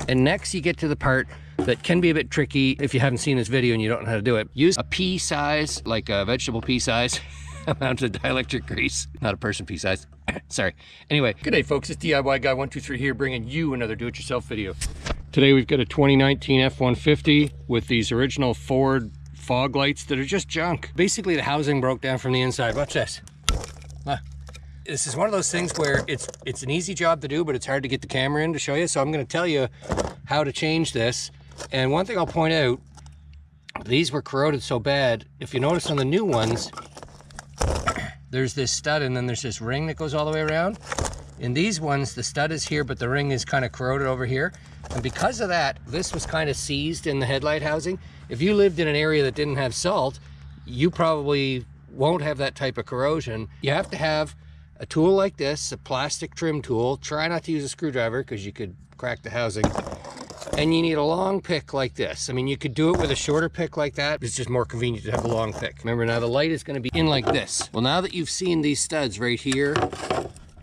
And next you get to the part that can be a bit tricky if you haven't seen this video and you don't know how to do it. Use a pea size, like a vegetable pea size, amount of dielectric grease, not a person pea size. Sorry. Anyway, good day folks, it's DIY Guy 123 here, bringing you another do-it-yourself video. Today we've got a 2019 F150 with these original Ford fog lights that are just junk. Basically the housing broke down from the inside. Watch this. This is one of those things where it's an easy job to do, but it's hard to get the camera in to show you. So I'm going to tell you how to change this. And one thing I'll point out, these were corroded so bad. If you notice on the new ones, there's this stud and then there's this ring that goes all the way around. In these ones, the stud is here, but the ring is kind of corroded over here. And because of that, this was kind of seized in the headlight housing. If you lived in an area that didn't have salt, you probably won't have that type of corrosion. You have to have a tool like this, a plastic trim tool. Try not to use a screwdriver because you could crack the housing. And you need a long pick like this. I mean, you could do it with a shorter pick like that. It's just more convenient to have a long pick. Remember, now the light is going to be in like this. Well, now that you've seen these studs right here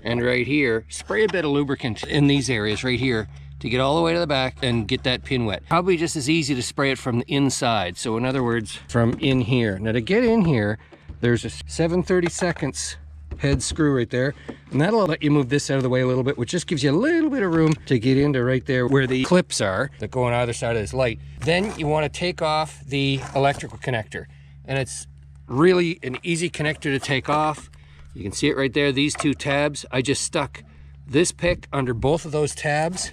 and right here, spray a bit of lubricant in these areas right here to get all the way to the back and get that pin wet. Probably just as easy to spray it from the inside. So in other words, from in here. Now to get in here, there's a 7/32 head screw right there, and that'll let you move this out of the way a little bit, which just gives you a little bit of room to get into right there where the clips are that go on either side of this light. Then you want to take off the electrical connector, and it's really an easy connector to take off. You can see it right there, these two tabs. I just stuck this pick under both of those tabs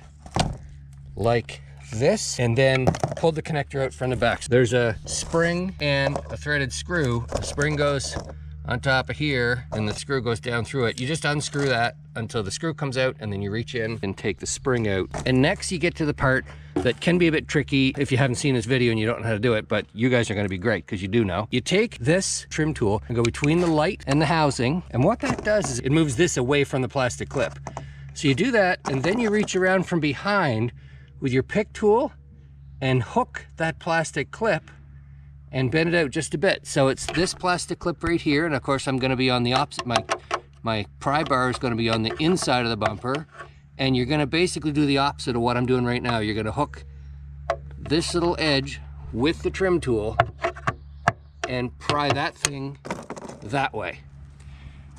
like this, and then pulled the connector out from the back. So there's a spring and a threaded screw. The spring goes on top of here and the screw goes down through it. You just unscrew that until the screw comes out, and then you reach in and take the spring out. And next you get to the part that can be a bit tricky if you haven't seen this video and you don't know how to do it, but you guys are going to be great because you do know. You take this trim tool and go between the light and the housing, and what that does is it moves this away from the plastic clip. So you do that, and then you reach around from behind with your pick tool and hook that plastic clip and bend it out just a bit. So it's this plastic clip right here, and of course I'm going to be on the opposite. My pry bar is going to be on the inside of the bumper, and you're going to basically do the opposite of what I'm doing right now. You're going to hook this little edge with the trim tool and pry that thing that way.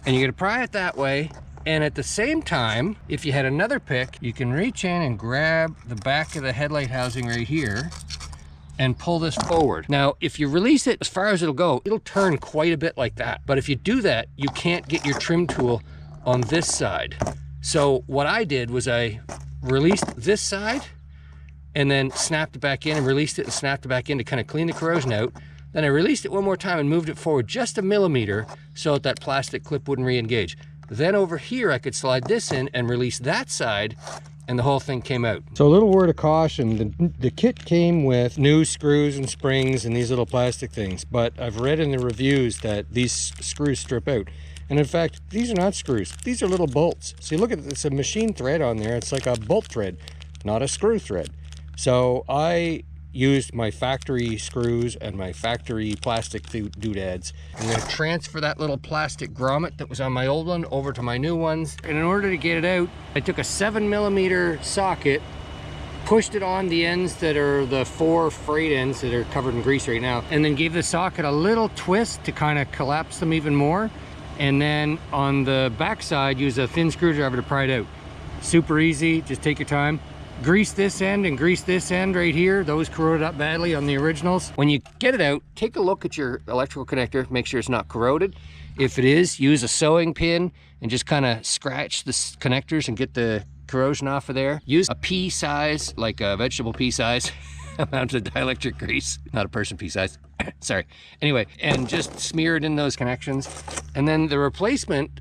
And you're going to pry it that way, and at the same time, if you had another pick, you can reach in and grab the back of the headlight housing right here and pull this forward. Now, if you release it as far as it'll go, it'll turn quite a bit like that. But if you do that, you can't get your trim tool on this side. So what I did was I released this side and then snapped it back in, and released it and snapped it back in to kind of clean the corrosion out. Then I released it one more time and moved it forward just a millimeter so that plastic clip wouldn't re-engage. Then over here, I could slide this in and release that side, and the whole thing came out. So a little word of caution, the kit came with new screws and springs and these little plastic things, but I've read in the reviews that these screws strip out. And in fact, these are not screws, these are little bolts. So you look at it, it's a machine thread on there, it's like a bolt thread, not a screw thread. So I used my factory screws and my factory plastic doodads. I'm going to transfer that little plastic grommet that was on my old one over to my new ones. And in order to get it out, I took a 7mm socket, pushed it on the ends that are the 4 frayed ends that are covered in grease right now, and then gave the socket a little twist to kind of collapse them even more. And then on the back side, use a thin screwdriver to pry it out. Super easy, just take your time. Grease this end and grease this end right here. Those corroded up badly on the originals. When you get it out, take a look at your electrical connector, make sure it's not corroded. If it is, use a sewing pin and just kind of scratch the connectors and get the corrosion off of there. Use a pea size, like a vegetable pea size, amount of dielectric grease, not a person pea size. Sorry. Anyway, and just smear it in those connections. And then the replacement,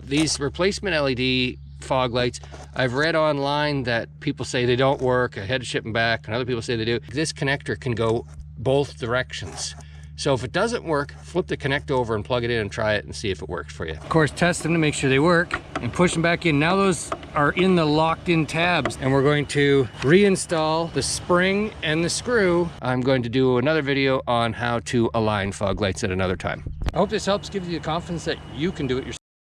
these replacement LED fog lights, I've read online that people say they don't work. I had to ship them back, and other people say they do. This connector can go both directions. So if it doesn't work, flip the connector over and plug it in and try it and see if it works for you. Of course, test them to make sure they work and push them back in. Now those are in the locked in tabs, and we're going to reinstall the spring and the screw. I'm going to do another video on how to align fog lights at another time. I hope this helps give you the confidence that you can do it yourself.